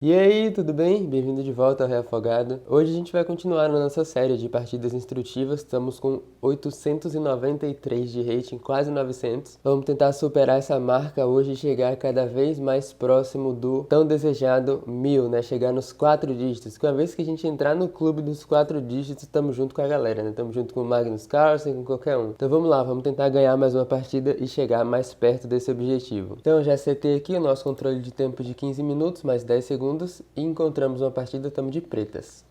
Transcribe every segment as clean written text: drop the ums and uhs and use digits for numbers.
E aí, tudo bem? Bem-vindo de volta ao Reafogado. Hoje a gente vai continuar na nossa série de partidas instrutivas. Estamos com 893 de rating, quase 900. Vamos tentar superar essa marca hoje e chegar cada vez mais próximo do tão desejado 1000, né? Chegar nos 4 dígitos. Que uma vez que a gente entrar no clube dos 4 dígitos, estamos junto com a galera, né? Estamos junto com o Magnus Carlsen, com qualquer um. Então vamos lá, vamos tentar ganhar mais uma partida e chegar mais perto desse objetivo. Então eu já setei aqui o nosso controle de tempo de 15 minutos, mais 10 segundos. E encontramos uma partida, estamos de pretas.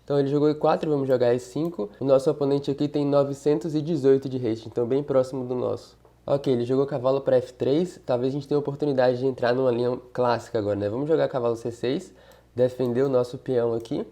Então ele jogou E4, vamos jogar E5. O nosso oponente aqui tem 918 de rating, então bem próximo do nosso. Ok, ele jogou cavalo para F3, talvez a gente tenha a oportunidade de entrar numa linha clássica agora, né? Vamos jogar cavalo C6, defender o nosso peão aqui.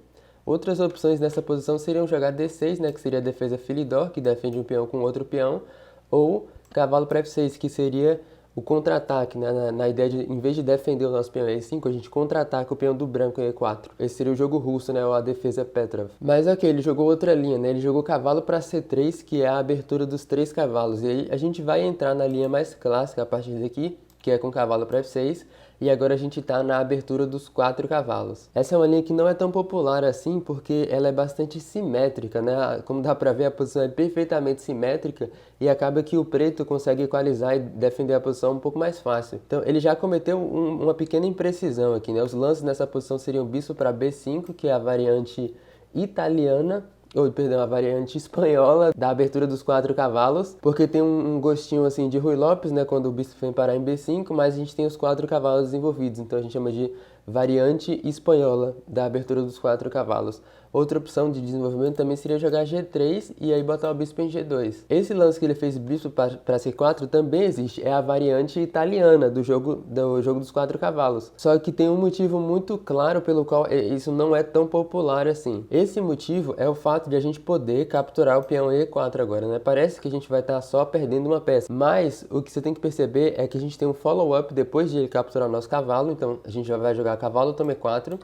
Outras opções nessa posição seriam jogar D6, né, que seria a defesa Philidor, que defende um peão com outro peão, ou cavalo para F6, que seria o contra-ataque, né? Na ideia de, em vez de defender o nosso peão em E5, a gente contra-ataca o peão do branco em E4. Esse seria o jogo russo, né? Ou a defesa Petrov. Mas ok, ele jogou outra linha, né? Ele jogou cavalo para C3, que é a abertura dos 3 cavalos. E aí a gente vai entrar na linha mais clássica a partir daqui, que é com cavalo para F6. E agora a gente está na abertura dos 4 cavalos. Essa é uma linha que não é tão popular assim, porque ela é bastante simétrica, né? Como dá para ver, a posição é perfeitamente simétrica e acaba que o preto consegue equalizar e defender a posição um pouco mais fácil. Então ele já cometeu uma pequena imprecisão aqui, né? Os lances nessa posição seriam bispo para B5, que é a variante italiana, a variante espanhola da abertura dos 4 cavalos, porque tem um gostinho assim de Rui Lopes, né, quando o bispo vem parar em B5, mas a gente tem os 4 cavalos envolvidos, então a gente chama de variante espanhola da abertura dos 4 cavalos. Outra opção de desenvolvimento também seria jogar G3 e aí botar o bispo em G2. Esse lance que ele fez bispo para C4 também existe, é a variante italiana do jogo dos 4 cavalos. Só que tem um motivo muito claro pelo qual isso não é tão popular assim. Esse motivo é o fato de a gente poder capturar o peão E4 agora, né? Parece que a gente vai estar só perdendo uma peça, mas o que você tem que perceber é que a gente tem um follow-up depois de ele capturar o nosso cavalo, então a gente já vai jogar cavalo toma E4.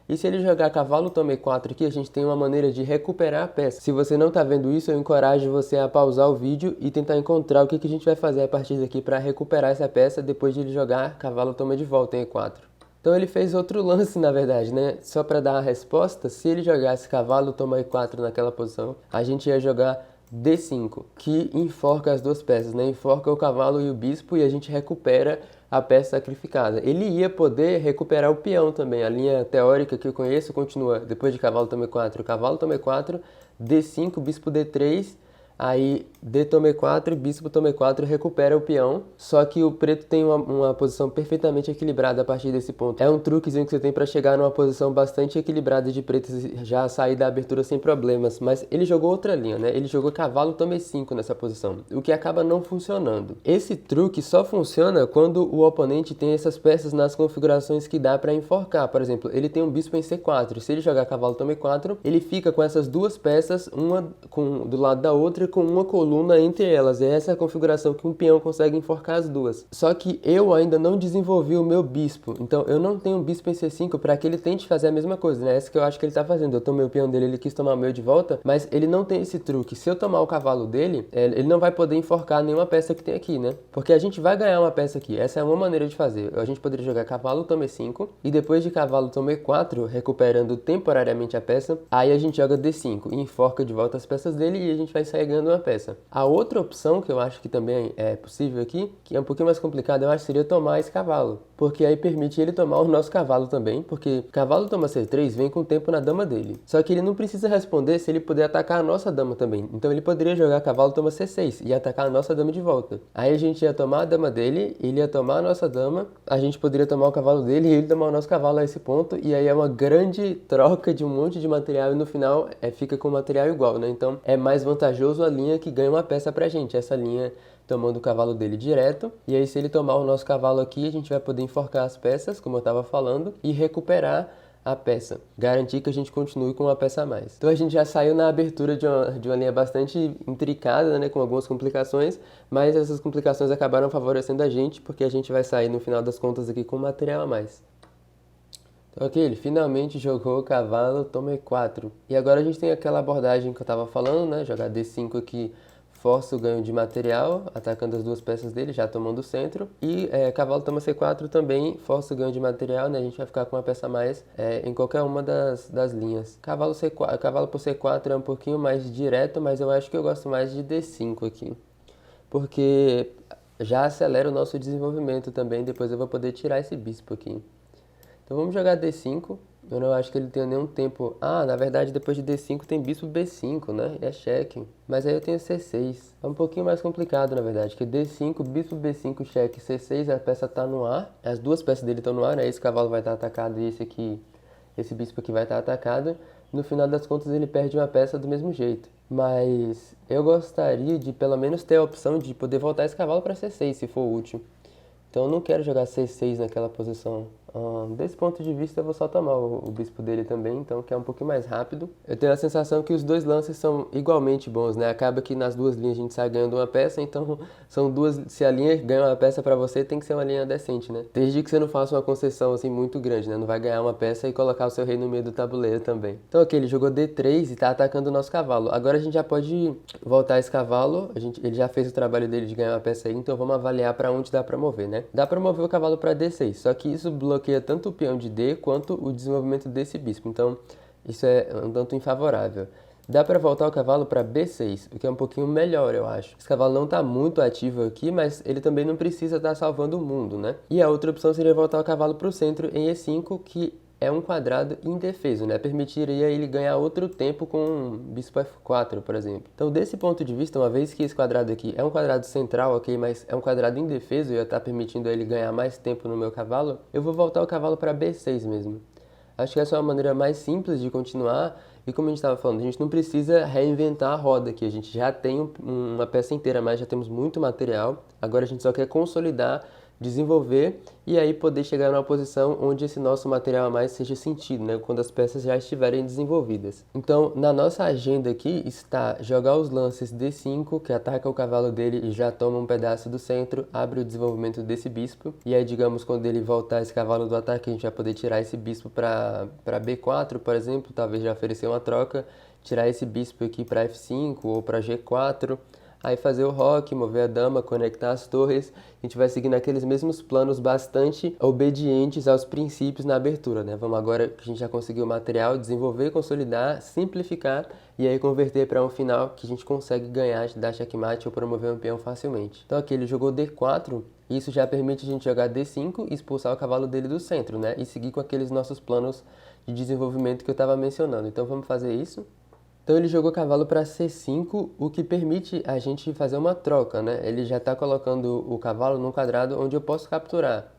E se ele jogar cavalo toma E4 aqui, a gente tem uma maneira de recuperar a peça. Se você não está vendo isso, eu encorajo você a pausar o vídeo e tentar encontrar o que a gente vai fazer a partir daqui para recuperar essa peça depois de ele jogar cavalo toma de volta em E4. Então ele fez outro lance, na verdade, né? Só para dar a resposta, se ele jogasse cavalo toma E4 naquela posição, a gente ia jogar D5, que enforca as duas peças, né? Enforca o cavalo e o bispo e a gente recupera a peça sacrificada. Ele ia poder recuperar o peão também. A linha teórica que eu conheço continua depois de cavalo toma E4, D5, bispo D3, aí D toma E4, bispo toma E4, recupera o peão. Só que o preto tem uma posição perfeitamente equilibrada a partir desse ponto. É um truquezinho que você tem para chegar numa posição bastante equilibrada de pretos e já sair da abertura sem problemas. Mas ele jogou outra linha, né? Ele jogou cavalo toma E5 nessa posição, o que acaba não funcionando. Esse truque só funciona quando o oponente tem essas peças nas configurações que dá para enforcar. Por exemplo, ele tem um bispo em C4. Se ele jogar cavalo toma E4, ele fica com essas duas peças, uma do lado da outra, com uma coluna entre elas. É essa a configuração que um peão consegue enforcar as duas. Só que eu ainda não desenvolvi o meu bispo, então eu não tenho um bispo em C5 para que ele tente fazer a mesma coisa, né? Essa que eu acho que ele tá fazendo. Eu tomei o peão dele, ele quis tomar o meu de volta, mas ele não tem esse truque. Se eu tomar o cavalo dele, ele não vai poder enforcar nenhuma peça que tem aqui, né? Porque a gente vai ganhar uma peça aqui. Essa é uma maneira de fazer. A gente poderia jogar cavalo toma E5 e depois de cavalo toma E4, recuperando temporariamente a peça, aí a gente joga D5 e enforca de volta as peças dele e a gente vai sair ganhando uma peça. A outra opção que eu acho que também é possível aqui, que é um pouquinho mais complicada, eu acho que seria tomar esse cavalo, porque aí permite ele tomar o nosso cavalo também, porque cavalo toma C3 vem com o tempo na dama dele. Só que ele não precisa responder se ele puder atacar a nossa dama também. Então ele poderia jogar cavalo toma C6 e atacar a nossa dama de volta. Aí a gente ia tomar a dama dele, ele ia tomar a nossa dama, a gente poderia tomar o cavalo dele e ele tomar o nosso cavalo a esse ponto, e aí é uma grande troca de um monte de material e no final fica com o material igual, né? Então é mais vantajoso a linha que ganha uma peça pra gente, essa linha tomando o cavalo dele direto, e aí se ele tomar o nosso cavalo aqui, a gente vai poder enforcar as peças, como eu estava falando, e recuperar a peça, garantir que a gente continue com uma peça a mais. Então a gente já saiu na abertura de uma linha bastante intricada, né, com algumas complicações, mas essas complicações acabaram favorecendo a gente, porque a gente vai sair no final das contas aqui com material a mais. Então, ok, ele finalmente jogou o cavalo toma E4. E agora a gente tem aquela abordagem que eu estava falando, né, jogar D5 aqui força o ganho de material, atacando as duas peças dele, já tomando o centro. E cavalo toma C4 também força o ganho de material, né? A gente vai ficar com uma peça a mais em qualquer uma das linhas. Cavalo por C4 é um pouquinho mais direto, mas eu acho que eu gosto mais de D5 aqui. Porque já acelera o nosso desenvolvimento também, depois eu vou poder tirar esse bispo aqui. Então vamos jogar D5. Eu não acho que ele tenha nenhum tempo... Ah, na verdade, depois de D5 tem bispo B5, né? É cheque. Mas aí eu tenho C6. É um pouquinho mais complicado, na verdade, que D5, bispo B5, cheque, C6, a peça tá no ar. As duas peças dele estão no ar, né? Esse cavalo vai estar atacado e esse bispo aqui vai estar atacado. No final das contas, ele perde uma peça do mesmo jeito. Mas eu gostaria de, pelo menos, ter a opção de poder voltar esse cavalo para C6, se for útil. Então eu não quero jogar C6 naquela posição. Desse ponto de vista eu vou só tomar o bispo dele também, então que é um pouquinho mais rápido. Eu tenho a sensação que os dois lances são igualmente bons, né? Acaba que nas duas linhas a gente sai ganhando uma peça, então são duas... Se a linha ganha uma peça pra você, tem que ser uma linha decente, né? Desde que você não faça uma concessão assim muito grande, né? Não vai ganhar uma peça e colocar o seu rei no meio do tabuleiro também. Então aqui ele jogou D3 e tá atacando o nosso cavalo. Agora a gente já pode voltar esse cavalo, ele já fez o trabalho dele de ganhar uma peça aí, então vamos avaliar pra onde dá pra mover, né? Dá pra mover o cavalo pra D6, só que isso bloqueia tanto o peão de D quanto o desenvolvimento desse bispo, então isso é um tanto infavorável. Dá para voltar o cavalo para B6, o que é um pouquinho melhor, eu acho. Esse cavalo não está muito ativo aqui, mas ele também não precisa estar salvando o mundo, né? E a outra opção seria voltar o cavalo para o centro em E5, que é um quadrado indefeso, né? Permitiria ele ganhar outro tempo com bispo F4, por exemplo. Então, desse ponto de vista, uma vez que esse quadrado aqui é um quadrado central, ok, mas é um quadrado indefeso e eu estar permitindo ele ganhar mais tempo no meu cavalo, eu vou voltar o cavalo para B6 mesmo. Acho que essa é uma maneira mais simples de continuar e, como a gente estava falando, a gente não precisa reinventar a roda aqui, a gente já tem uma peça inteira, mas já temos muito material, agora a gente só quer consolidar, desenvolver e aí poder chegar numa posição onde esse nosso material a mais seja sentido, né? Quando as peças já estiverem desenvolvidas. Então, na nossa agenda aqui está jogar os lances D5, que ataca o cavalo dele e já toma um pedaço do centro, abre o desenvolvimento desse bispo, e aí, digamos, quando ele voltar esse cavalo do ataque, a gente vai poder tirar esse bispo para B4, por exemplo, talvez já oferecer uma troca, tirar esse bispo aqui para F5 ou para G4, aí fazer o roque, mover a dama, conectar as torres, a gente vai seguindo aqueles mesmos planos bastante obedientes aos princípios na abertura, né? Vamos agora que a gente já conseguiu o material, desenvolver, consolidar, simplificar e aí converter para um final que a gente consegue ganhar, dar checkmate ou promover um peão facilmente. Então aqui ele jogou D4, e isso já permite a gente jogar D5 e expulsar o cavalo dele do centro, né? E seguir com aqueles nossos planos de desenvolvimento que eu estava mencionando. Então vamos fazer isso. Então ele jogou cavalo para C5, o que permite a gente fazer uma troca, né? Ele já está colocando o cavalo num quadrado onde eu posso capturar.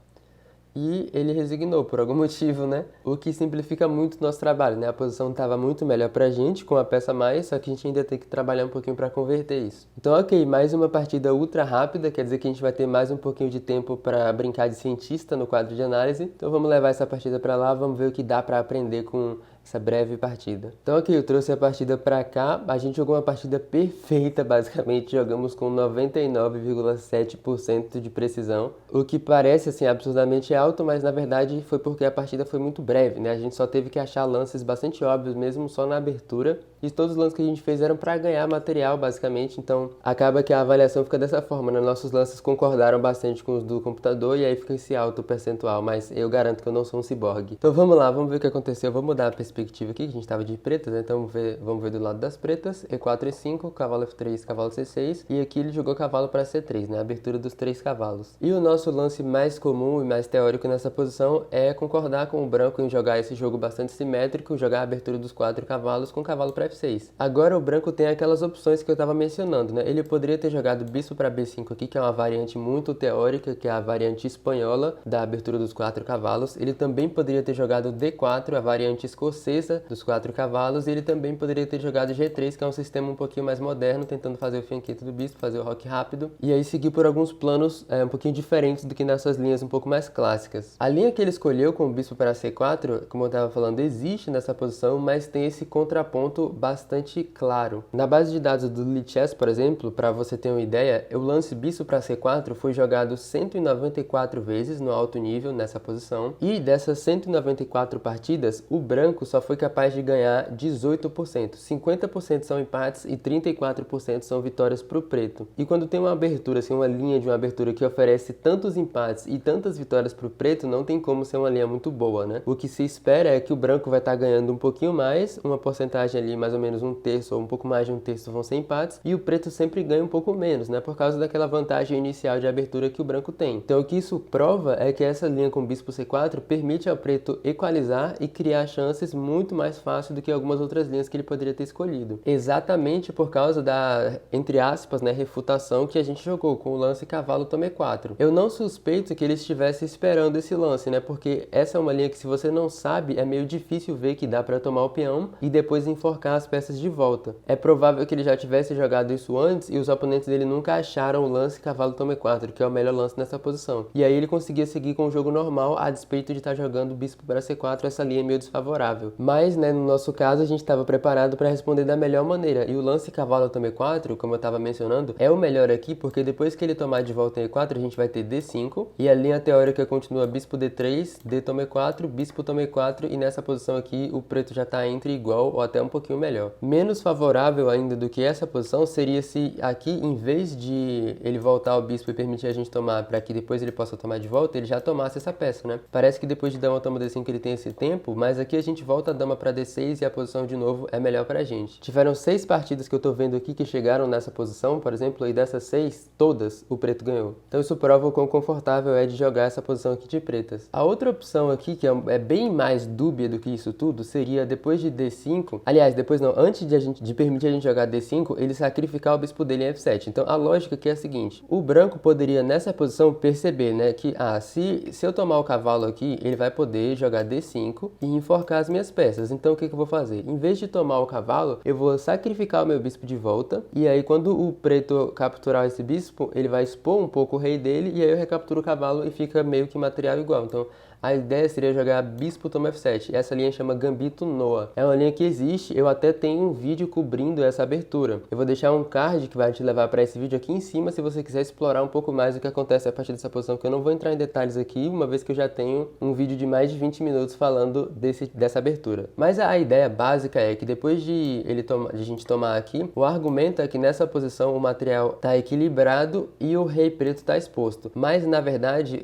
E ele resignou por algum motivo, né? O que simplifica muito o nosso trabalho, né? A posição estava muito melhor pra gente, com a peça a mais, só que a gente ainda tem que trabalhar um pouquinho para converter isso. Então, ok, mais uma partida ultra rápida, quer dizer que a gente vai ter mais um pouquinho de tempo para brincar de cientista no quadro de análise. Então vamos levar essa partida para lá, vamos ver o que dá para aprender com essa breve partida. Então aqui eu trouxe a partida pra cá, a gente jogou uma partida perfeita, basicamente, jogamos com 99,7% de precisão, o que parece assim absurdamente alto, mas na verdade foi porque a partida foi muito breve, né? A gente só teve que achar lances bastante óbvios mesmo só na abertura, e todos os lances que a gente fez eram para ganhar material, basicamente, então acaba que a avaliação fica dessa forma, né? Nossos lances concordaram bastante com os do computador e aí fica esse alto percentual, mas eu garanto que eu não sou um ciborgue. Então vamos lá, vamos ver o que aconteceu, vou mudar a perspectiva aqui, que a gente estava de pretas, né? Então vamos ver do lado das pretas, E4, E5, cavalo F3, cavalo C6, e aqui ele jogou cavalo para C3, né? A abertura dos 3 cavalos. E o nosso lance mais comum e mais teórico nessa posição é concordar com o branco em jogar esse jogo bastante simétrico, jogar a abertura dos 4 cavalos com cavalo para F6. Agora o branco tem aquelas opções que eu estava mencionando, né? Ele poderia ter jogado bispo para B5 aqui, que é uma variante muito teórica, que é a variante espanhola da abertura dos 4 cavalos. Ele também poderia ter jogado D4, a variante escocesa dos 4 cavalos, e ele também poderia ter jogado G3, que é um sistema um pouquinho mais moderno, tentando fazer o fianquete do bispo, fazer o roque rápido, e aí seguir por alguns planos um pouquinho diferentes do que nessas linhas um pouco mais clássicas. A linha que ele escolheu com o bispo para C4, como eu estava falando, existe nessa posição, mas tem esse contraponto bastante claro. Na base de dados do Lichess, por exemplo, para você ter uma ideia, o lance bispo para C4 foi jogado 194 vezes no alto nível nessa posição, e dessas 194 partidas, o branco só foi capaz de ganhar 18%. 50% são empates e 34% são vitórias para o preto. E quando tem uma abertura, assim, uma linha de uma abertura que oferece tantos empates e tantas vitórias para o preto, não tem como ser uma linha muito boa, né? O que se espera é que o branco vai estar ganhando um pouquinho mais, uma porcentagem ali, mais ou menos um terço ou um pouco mais de um terço vão ser empates, e o preto sempre ganha um pouco menos, né? Por causa daquela vantagem inicial de abertura que o branco tem. Então o que isso prova é que essa linha com bispo C4 permite ao preto equalizar e criar chances muito mais fácil do que algumas outras linhas que ele poderia ter escolhido. Exatamente por causa da, entre aspas, né, refutação que a gente jogou com o lance cavalo tome 4. Eu não suspeito que ele estivesse esperando esse lance, né? Porque essa é uma linha que, se você não sabe, é meio difícil ver que dá para tomar o peão e depois enforcar as peças de volta. É provável que ele já tivesse jogado isso antes e os oponentes dele nunca acharam o lance cavalo tome 4, que é o melhor lance nessa posição. E aí ele conseguia seguir com o jogo normal, a despeito de estar jogando bispo para C4, essa linha é meio desfavorável. Mas, né, no nosso caso, a gente estava preparado para responder da melhor maneira. E o lance cavalo tome 4, como eu estava mencionando, é o melhor aqui, porque depois que ele tomar de volta em E4, a gente vai ter D5, e a linha teórica continua bispo D3, D tome 4, bispo tome 4, e nessa posição aqui o preto já está entre igual ou até um pouquinho melhor. Menos favorável ainda do que essa posição seria se aqui, em vez de ele voltar ao bispo e permitir a gente tomar para que depois ele possa tomar de volta, ele já tomasse essa peça, né? Parece que depois de dama toma D5 ele tem esse tempo, mas aqui a gente volta a dama para D6 e a posição de novo é melhor pra gente. Tiveram 6 partidas que eu tô vendo aqui que chegaram nessa posição, por exemplo, e dessas 6, todas o preto ganhou. Então isso prova o quão confortável é de jogar essa posição aqui de pretas. A outra opção aqui, que é bem mais dúbia do que isso tudo, seria depois de D5, aliás, depois não, antes de permitir a gente jogar D5, ele sacrificar o bispo dele em F7. Então a lógica aqui é a seguinte: o branco poderia nessa posição perceber, né, que se eu tomar o cavalo aqui, ele vai poder jogar D5 e enforcar as minhas peças. Então o que eu vou fazer? Em vez de tomar o cavalo, eu vou sacrificar o meu bispo de volta, e aí quando o preto capturar esse bispo, ele vai expor um pouco o rei dele, e aí eu recapturo o cavalo e fica meio que material igual. Então a ideia seria jogar bispo toma F7. Essa linha chama Gambito Noa. É uma linha que existe, eu até tenho um vídeo cobrindo essa abertura. Eu vou deixar um card que vai te levar para esse vídeo aqui em cima, se você quiser explorar um pouco mais o que acontece a partir dessa posição, que eu não vou entrar em detalhes aqui, uma vez que eu já tenho um vídeo de mais de 20 minutos falando dessa abertura. Mas a ideia básica é que depois de a gente tomar aqui, o argumento é que nessa posição o material está equilibrado e o rei preto está exposto. Mas na verdade,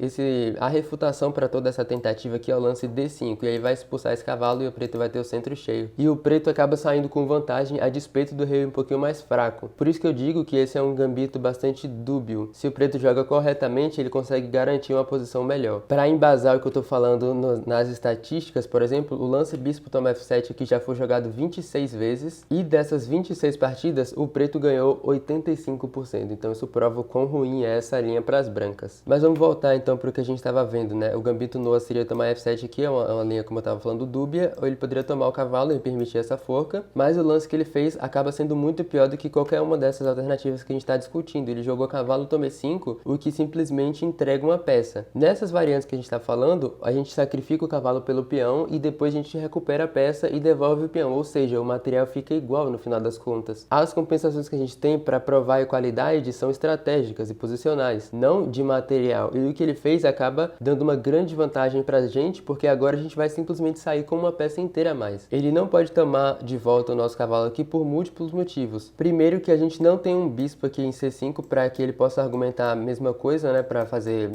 a refutação para toda essa tentativa aqui é o lance D5, e aí vai expulsar esse cavalo e o preto vai ter o centro cheio. E o preto acaba saindo com vantagem a despeito do rei um pouquinho mais fraco. Por isso que eu digo que esse é um gambito bastante dúbio. Se o preto joga corretamente, ele consegue garantir uma posição melhor. Para embasar o que eu estou falando nas estatísticas, por exemplo, o lance bispo toma F7 aqui já foi jogado 26 vezes, e dessas 26 partidas, o preto ganhou 85%. Então isso prova o quão ruim é essa linha para as brancas. Mas vamos voltar então para o que a gente estava vendo, né? O gambito Noa seria tomar F7 aqui, é uma linha, como eu estava falando, dúbia, ou ele poderia tomar o cavalo e permitir essa forca, mas o lance que ele fez acaba sendo muito pior do que qualquer uma dessas alternativas que a gente está discutindo. Ele jogou cavalo tome 5, o que simplesmente entrega uma peça. Nessas variantes que a gente está falando, a gente sacrifica o cavalo pelo peão e depois a gente recupera a peça e devolve o peão, ou seja, o material fica igual no final das contas. As compensações que a gente tem para provar a equalidade são estratégicas e posicionais, não de material, e o que ele fez acaba dando uma grande vantagem pra gente, porque agora a gente vai simplesmente sair com uma peça inteira a mais. Ele não pode tomar de volta o nosso cavalo aqui por múltiplos motivos. Primeiro, que a gente não tem um bispo aqui em C5 para que ele possa argumentar a mesma coisa, né, para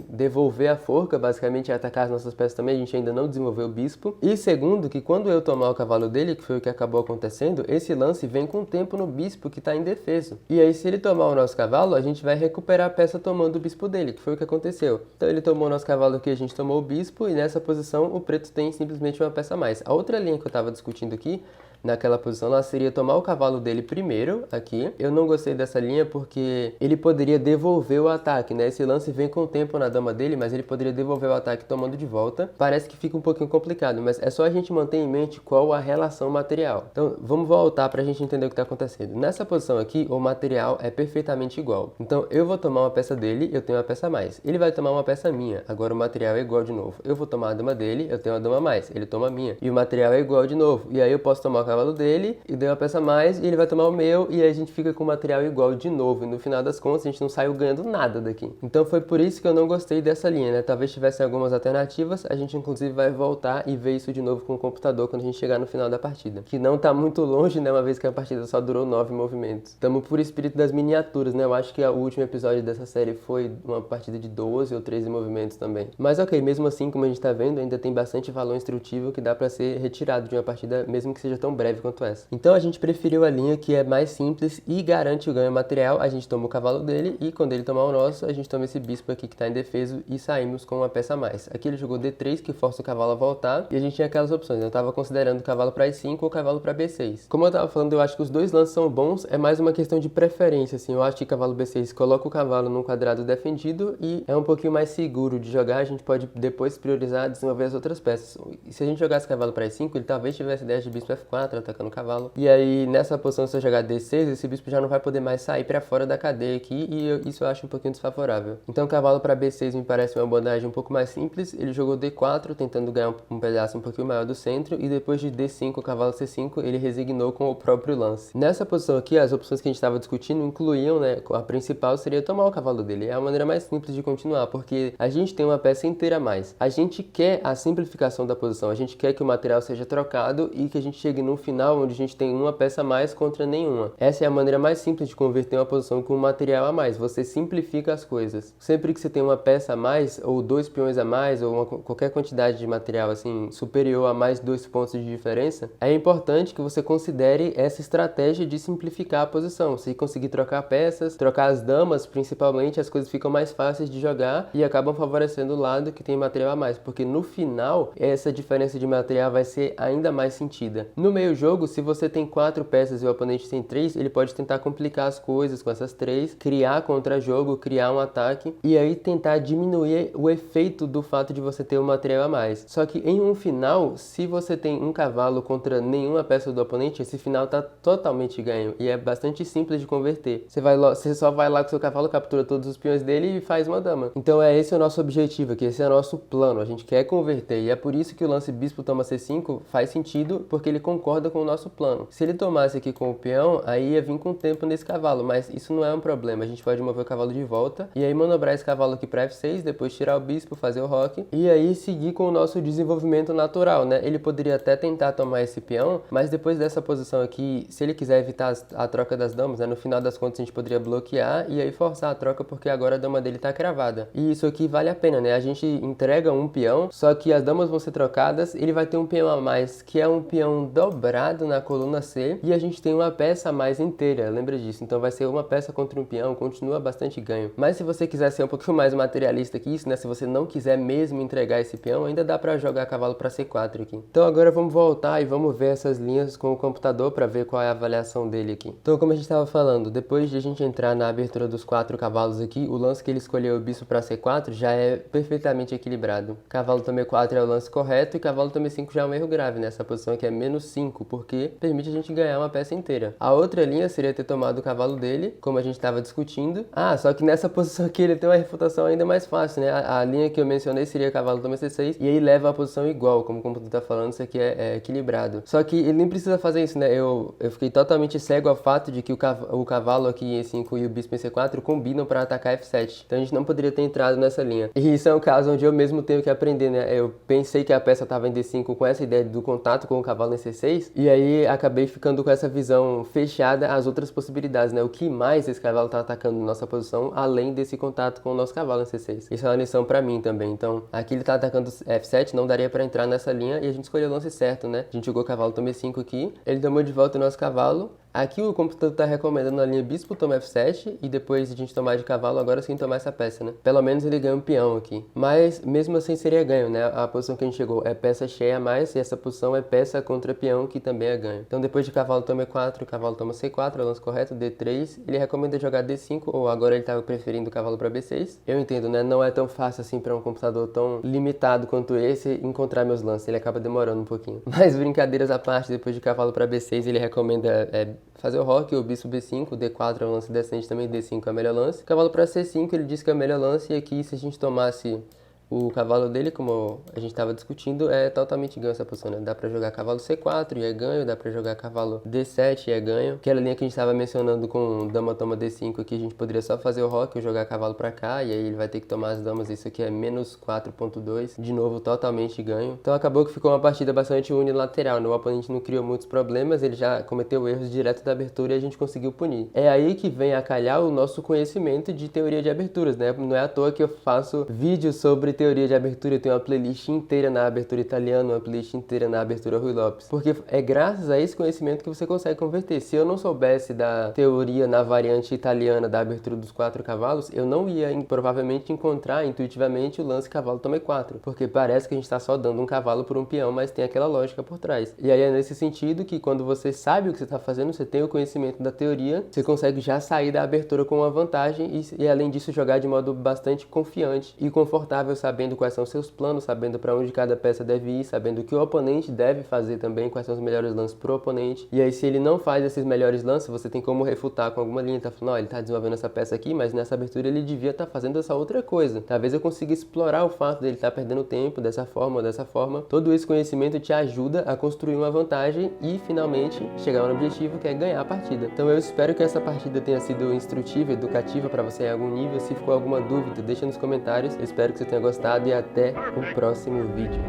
devolver a forca, basicamente, e atacar as nossas peças também. A gente ainda não desenvolveu o bispo. E segundo, que quando eu tomar o cavalo dele, que foi o que acabou acontecendo, esse lance vem com tempo no bispo que está indefeso. E aí, se ele tomar o nosso cavalo, a gente vai recuperar a peça tomando o bispo dele, que foi o que aconteceu. Então ele tomou o nosso cavalo aqui, a gente tomou o bispo, e nessa posição o preto tem simplesmente uma peça a mais. A outra linha que eu estava discutindo aqui, naquela posição lá, seria tomar o cavalo dele primeiro, aqui. Eu não gostei dessa linha porque ele poderia devolver o ataque, né? Esse lance vem com o tempo na dama dele, mas ele poderia devolver o ataque tomando de volta. Parece que fica um pouquinho complicado, mas é só a gente manter em mente qual a relação material. Então, vamos voltar pra gente entender o que tá acontecendo. Nessa posição aqui, o material é perfeitamente igual. Então, eu vou tomar uma peça dele, eu tenho uma peça a mais. Ele vai tomar uma peça minha, agora o material é igual de novo. Eu vou tomar a dama dele, eu tenho uma dama a mais. Ele toma a minha, e o material é igual de novo. E aí eu posso tomar o cavalo dele e deu uma peça a mais, e ele vai tomar o meu, e aí a gente fica com o material igual de novo, e no final das contas a gente não saiu ganhando nada daqui. Então foi por isso que eu não gostei dessa linha, né? Talvez tivessem algumas alternativas, a gente inclusive vai voltar e ver isso de novo com o computador quando a gente chegar no final da partida. Que não tá muito longe, né? Uma vez que a partida só durou 9 movimentos. Tamo por espírito das miniaturas, né? Eu acho que o último episódio dessa série foi uma partida de 12 ou 13 movimentos também. Mas ok, mesmo assim, como a gente tá vendo, ainda tem bastante valor instrutivo que dá pra ser retirado de uma partida, mesmo que seja tão breve quanto essa. Então a gente preferiu a linha que é mais simples e garante o ganho material. A gente toma o cavalo dele e quando ele tomar o nosso, a gente toma esse bispo aqui que tá indefeso e saímos com uma peça a mais. Aqui ele jogou D3, que força o cavalo a voltar, e a gente tinha aquelas opções. Eu tava considerando o cavalo pra E5 ou o cavalo pra B6. Como eu tava falando, eu acho que os dois lances são bons, é mais uma questão de preferência, assim. Eu acho que cavalo B6 coloca o cavalo num quadrado defendido e é um pouquinho mais seguro de jogar. A gente pode depois priorizar desenvolver as outras peças. E se a gente jogasse cavalo pra E5, ele talvez tivesse ideia de bispo F4, atacando o cavalo. E aí, nessa posição, se eu jogar D6, esse bispo já não vai poder mais sair pra fora da cadeia aqui, e isso eu acho um pouquinho desfavorável. Então, cavalo pra B6 me parece uma abordagem um pouco mais simples. Ele jogou D4, tentando ganhar um pedaço um pouquinho maior do centro, e depois de D5, cavalo C5, ele resignou com o próprio lance. Nessa posição aqui, as opções que a gente estava discutindo incluíam, né, a principal seria tomar o cavalo dele. É a maneira mais simples de continuar, porque a gente tem uma peça inteira a mais. A gente quer a simplificação da posição, a gente quer que o material seja trocado e que a gente chegue num final onde a gente tem uma peça a mais contra nenhuma. Essa é a maneira mais simples de converter uma posição com um material a mais. Você simplifica as coisas. Sempre que você tem uma peça a mais, ou 2 peões a mais, ou qualquer quantidade de material assim superior a mais 2 pontos de diferença, é importante que você considere essa estratégia de simplificar a posição. Se conseguir trocar peças, trocar as damas, principalmente, as coisas ficam mais fáceis de jogar e acabam favorecendo o lado que tem material a mais, porque no final essa diferença de material vai ser ainda mais sentida. No meio jogo, se você tem 4 peças e o oponente tem 3, ele pode tentar complicar as coisas com essas 3, criar contra-jogo, criar um ataque e aí tentar diminuir o efeito do fato de você ter um material a mais. Só que em um final, se você tem um cavalo contra nenhuma peça do oponente, esse final tá totalmente ganho e é bastante simples de converter. Você só vai lá com seu cavalo, captura todos os peões dele e faz uma dama. Então esse é o nosso objetivo aqui, esse é o nosso plano, a gente quer converter e é por isso que o lance bispo toma C5 faz sentido, porque ele concorda com o nosso plano. Se ele tomasse aqui com o peão, aí ia vir com tempo nesse cavalo, mas isso não é um problema, a gente pode mover o cavalo de volta e aí manobrar esse cavalo aqui para F6, depois tirar o bispo, fazer o roque e aí seguir com o nosso desenvolvimento natural, né? Ele poderia até tentar tomar esse peão, mas depois dessa posição aqui, se ele quiser evitar a troca das damas, né? No final das contas a gente poderia bloquear e aí forçar a troca, porque agora a dama dele tá cravada. E isso aqui vale a pena, né? A gente entrega um peão, só que as damas vão ser trocadas, ele vai ter um peão a mais, que é um peão dobrado na coluna C, e a gente tem uma peça a mais inteira, lembra disso? Então vai ser uma peça contra um peão, continua bastante ganho. Mas se você quiser ser um pouquinho mais materialista que isso, né? Se você não quiser mesmo entregar esse peão, ainda dá pra jogar cavalo pra C4 aqui. Então agora vamos voltar e vamos ver essas linhas com o computador para ver qual é a avaliação dele aqui. Então, como a gente estava falando, depois de a gente entrar na abertura dos 4 cavalos aqui, o lance que ele escolheu, o bispo para C4, já é perfeitamente equilibrado. Cavalo também 4 é o lance correto e cavalo também 5 já é um erro grave, né? Essa posição aqui é -5, porque permite a gente ganhar uma peça inteira. A outra linha seria ter tomado o cavalo dele, como a gente estava discutindo. Ah, só que nessa posição aqui ele tem uma refutação ainda mais fácil, né? A linha que eu mencionei seria cavalo toma C6 e aí leva a posição igual, como o computador tá falando, isso aqui é equilibrado. Só que ele nem precisa fazer isso, né? Eu fiquei totalmente cego ao fato de que o cavalo aqui em E5 e o bispo em C4 combinam para atacar F7. Então a gente não poderia ter entrado nessa linha. E isso é um caso onde eu mesmo tenho que aprender, né? Eu pensei que a peça estava em D5 com essa ideia do contato com o cavalo em C6 e aí acabei ficando com essa visão fechada às outras possibilidades, né? O que mais esse cavalo tá atacando na nossa posição além desse contato com o nosso cavalo em C6. Isso é uma lição para mim também. Então aqui ele tá atacando F7, não daria para entrar nessa linha e a gente escolheu o lance certo, né? A gente jogou cavalo toma E5 aqui, ele tomou de volta o nosso cavalo. Aqui o computador está recomendando a linha bispo toma F7 e depois de a gente tomar de cavalo, agora sim tomar essa peça, né? Pelo menos ele ganha um peão aqui. Mas mesmo assim seria ganho, né? A posição que a gente chegou é peça cheia a mais e essa posição é peça contra peão, que também é ganho. Então depois de cavalo toma E4, cavalo toma C4, é o lance correto, D3. Ele recomenda jogar D5 ou agora ele estava preferindo o cavalo para B6. Eu entendo, né? Não é tão fácil assim para um computador tão limitado quanto esse encontrar meus lances. Ele acaba demorando um pouquinho. Mas brincadeiras à parte, depois de cavalo para B6 ele recomenda fazer o roque, o bispo B5, o D4 é um lance descendente também, D5 é o melhor lance. Cavalo para C5 ele diz que é o melhor lance e aqui se a gente tomasse O cavalo dele, como a gente estava discutindo, é totalmente ganho essa posição, né? Dá pra jogar cavalo C4 e é ganho, dá pra jogar cavalo D7 e é ganho. Aquela linha que a gente estava mencionando com dama toma D5 aqui, a gente poderia só fazer o roque ou jogar cavalo pra cá, e aí ele vai ter que tomar as damas, isso aqui é menos 4.2, de novo totalmente ganho. Então acabou que ficou uma partida bastante unilateral, né? O oponente não criou muitos problemas, ele já cometeu erros direto da abertura e a gente conseguiu punir. É aí que vem a calhar o nosso conhecimento de teoria de aberturas, né? Não é à toa que eu faço vídeos sobre teoria de abertura, eu tenho uma playlist inteira na abertura italiana, uma playlist inteira na abertura Rui Lopes, porque é graças a esse conhecimento que você consegue converter. Se eu não soubesse da teoria na variante italiana da abertura dos 4 cavalos, eu não ia provavelmente encontrar intuitivamente o lance cavalo toma E4, porque parece que a gente está só dando um cavalo por um peão, mas tem aquela lógica por trás. E aí é nesse sentido que quando você sabe o que você está fazendo, você tem o conhecimento da teoria, você consegue já sair da abertura com uma vantagem e além disso jogar de modo bastante confiante e confortável, sabendo quais são os seus planos, sabendo para onde cada peça deve ir, sabendo o que o oponente deve fazer também, quais são os melhores lances pro oponente. E aí se ele não faz esses melhores lances, você tem como refutar com alguma linha, tá falando, ó, ele tá desenvolvendo essa peça aqui, mas nessa abertura ele devia estar fazendo essa outra coisa. Talvez eu consiga explorar o fato dele estar perdendo tempo dessa forma ou dessa forma. Todo esse conhecimento te ajuda a construir uma vantagem e finalmente chegar no objetivo que é ganhar a partida. Então eu espero que essa partida tenha sido instrutiva, educativa para você em algum nível. Se ficou alguma dúvida, deixa nos comentários. Eu espero que você tenha gostado e até o próximo vídeo.